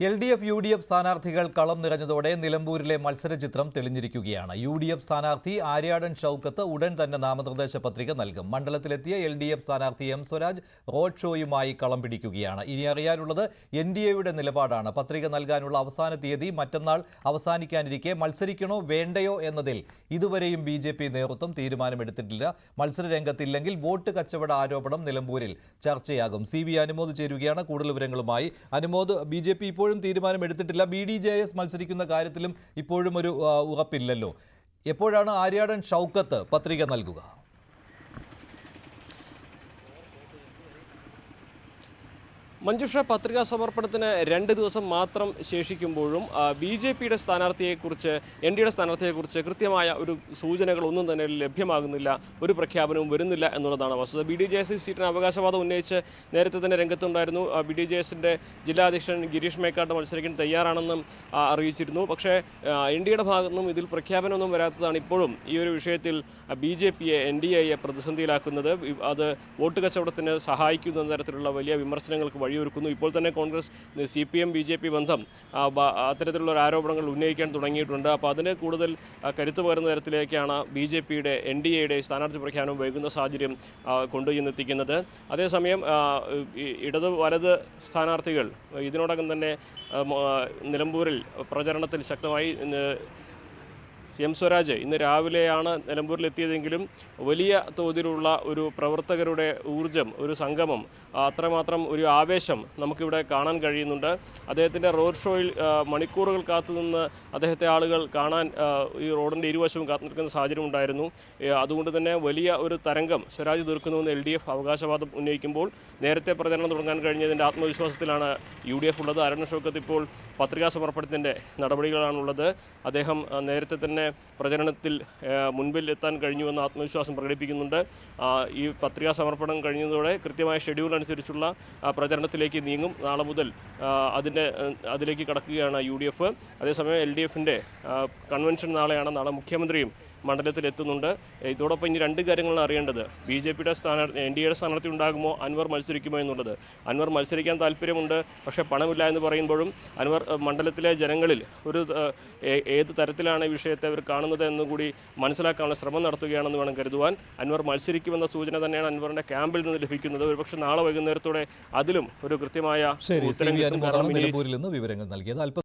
LDF, UDF സ്ഥാനാർത്ഥികൾ കളം നിറഞ്ഞതോടെ നിലമ്പൂരിലെ മത്സരചിത്രം തെളിഞ്ഞിരിക്കുകയാണ്. UDF സ്ഥാനാർത്ഥി ആര്യാടൻ ഷൗക്കത്ത് ഉടൻ തന്നെ നാമനിർദ്ദേശ പത്രിക നൽകും. മണ്ഡലത്തിലെത്തിയ LDF സ്ഥാനാർത്ഥി M. സ്വരാജ് റോഡ് ഷോയുമായി കളം പിടിക്കുകയാണ്. ഇനി അറിയാനുള്ളത് NDAയുടെ നിലപാടാണ്. പത്രിക നൽകാനുള്ള അവസാന തീയതി മറ്റന്നാൾ അവസാനിക്കാനിരിക്കെ മത്സരിക്കണോ വേണ്ടയോ എന്നതിൽ ഇതുവരെയും BJP നേതൃത്വം തീരുമാനമെടുത്തിട്ടില്ല. മത്സരരംഗത്തില്ലെങ്കിൽ വോട്ട് കച്ചവട ആരോപണം നിലമ്പൂരിൽ ചർച്ചയാകും. CB അനുമോദ് ചേരുകയാണ് കൂടുതൽ വിവരങ്ങളുമായി. അനുമോദ്, BJP ഇപ്പോഴും തീരുമാനമെടുത്തിട്ടില്ല. BDJS മത്സരിക്കുന്ന കാര്യത്തിലും ഇപ്പോഴും ഒരു ഉറപ്പില്ലല്ലോ. എപ്പോഴാണ് ആര്യാടൻ ഷൗക്കത്ത് പത്രിക നൽകുക? മഞ്ജുഷ, പത്രികാ സമർപ്പണത്തിന് 2 ദിവസം മാത്രം ശേഷിക്കുമ്പോഴും BJPയുടെ സ്ഥാനാർത്ഥിയെക്കുറിച്ച്, NDAയുടെ സ്ഥാനാർത്ഥിയെക്കുറിച്ച് കൃത്യമായ ഒരു സൂചനകളൊന്നും തന്നെ ലഭ്യമാകുന്നില്ല. ഒരു പ്രഖ്യാപനവും വരുന്നില്ല എന്നുള്ളതാണ് വസ്തുത. BDJS സീറ്റിന് അവകാശവാദം ഉന്നയിച്ച് നേരത്തെ തന്നെ രംഗത്തുണ്ടായിരുന്നു. BDJSന്റെ ജില്ലാ അധ്യക്ഷൻ ഗിരീഷ് മേക്കാട്ട് മത്സരിക്കാൻ തയ്യാറാണെന്നും അറിയിച്ചിരുന്നു. പക്ഷേ NDAയുടെ ഭാഗത്തുനിന്നും ഇതിൽ പ്രഖ്യാപനമൊന്നും വരാത്തതാണ് ഇപ്പോഴും ഈ ഒരു വിഷയത്തിൽ BJPയെ, NDAയെ പ്രതിസന്ധിയിലാക്കുന്നത്. അത് വോട്ട് കച്ചവടത്തിന് സഹായിക്കുന്ന തരത്തിലുള്ള വലിയ വിമർശനങ്ങൾക്ക് വഴിയൊരുക്കുന്നു. ഇപ്പോൾ തന്നെ കോൺഗ്രസ്, CPM, BJP ബന്ധം അത്തരത്തിലുള്ള ആരോപണങ്ങൾ ഉന്നയിക്കാൻ തുടങ്ങിയിട്ടുണ്ട്. അപ്പോൾ അതിന് കൂടുതൽ കരുത്ത് പകരുന്ന തരത്തിലേക്കാണ് BJPയുടെ, NDAയുടെ സ്ഥാനാർത്ഥി പ്രഖ്യാപനം വൈകുന്ന സാഹചര്യം കൊണ്ടുചെന്നെത്തിക്കുന്നത്. അതേസമയം ഇടത് വലത് സ്ഥാനാർത്ഥികൾ ഇതിനോടകം തന്നെ നിലമ്പൂരിൽ പ്രചരണത്തിൽ ശക്തമായി. M. സ്വരാജ് ഇന്ന് രാവിലെയാണ് നിലമ്പൂരിലെത്തിയതെങ്കിലും വലിയ തോതിലുള്ള ഒരു പ്രവർത്തകരുടെ ഊർജം, ഒരു സംഗമം, അത്രമാത്രം ഒരു ആവേശം നമുക്കിവിടെ കാണാൻ കഴിയുന്നുണ്ട്. അദ്ദേഹത്തിൻ്റെ റോഡ് ഷോയിൽ മണിക്കൂറുകൾ കാത്തുനിന്ന് അദ്ദേഹത്തെ ആളുകൾ കാണാൻ ഈ റോഡിൻ്റെ ഇരുവശവും കാത്തു നിൽക്കുന്ന സാഹചര്യം ഉണ്ടായിരുന്നു. അതുകൊണ്ട് തന്നെ വലിയ ഒരു തരംഗം സ്വരാജ് തീർക്കുന്നുവെന്ന് LDF അവകാശവാദം ഉന്നയിക്കുമ്പോൾ നേരത്തെ പ്രചരണം തുടങ്ങാൻ കഴിഞ്ഞതിൻ്റെ ആത്മവിശ്വാസത്തിലാണ് UDF ഉള്ളത്. ആര്യാടൻ ഷൗക്കത്ത് ഇപ്പോൾ പത്രികാ സമർപ്പണത്തിൻ്റെ നടപടികളാണുള്ളത്. അദ്ദേഹം നേരത്തെ തന്നെ പ്രചരണത്തിൽ മുൻപിൽ എത്താൻ കഴിഞ്ഞുവെന്ന് ആത്മവിശ്വാസം പ്രകടിപ്പിക്കുന്നുണ്ട്. ഈ പത്രികാ സമർപ്പണം കഴിഞ്ഞതോടെ കൃത്യമായ ഷെഡ്യൂൾ അനുസരിച്ചുള്ള പ്രചരണത്തിലേക്ക് നീങ്ങും. നാളെ മുതൽ അതിലേക്ക് കടക്കുകയാണ് UDF. അതേസമയം LDFൻ്റെ കൺവെൻഷൻ നാളെയാണ്. നാളെ മുഖ്യമന്ത്രിയും മണ്ഡലത്തിലെത്തുന്നുണ്ട്. ഇതോടൊപ്പം ഇനി 2 കാര്യങ്ങളാണ് അറിയേണ്ടത്. BJPയുടെ NDAയുടെ സ്ഥാനാർത്ഥി ഉണ്ടാകുമോ, അൻവർ മത്സരിക്കുമോ എന്നുള്ളത്. അൻവർ മത്സരിക്കാൻ താല്പര്യമുണ്ട്, പക്ഷേ പണമില്ല എന്ന് പറയുമ്പോഴും അൻവർ മണ്ഡലത്തിലെ ജനങ്ങളിൽ ഒരു ഏത് തരത്തിലാണ് ഈ വിഷയത്തെ അവർ കാണുന്നത് എന്നുകൂടി മനസ്സിലാക്കാനുള്ള ശ്രമം നടത്തുകയാണെന്ന് വേണം കരുതുവാൻ. അൻവർ മത്സരിക്കുമെന്ന സൂചന തന്നെയാണ് അൻവറിൻ്റെ ക്യാമ്പിൽ നിന്ന് ലഭിക്കുന്നത്. ഒരുപക്ഷെ നാളെ വൈകുന്നേരത്തോടെ അതിലും ഒരു കൃത്യമായ ഉത്തരം കിട്ടും. നിലമ്പൂരിൽ നിന്ന് വിവരങ്ങൾ നൽകിയത്.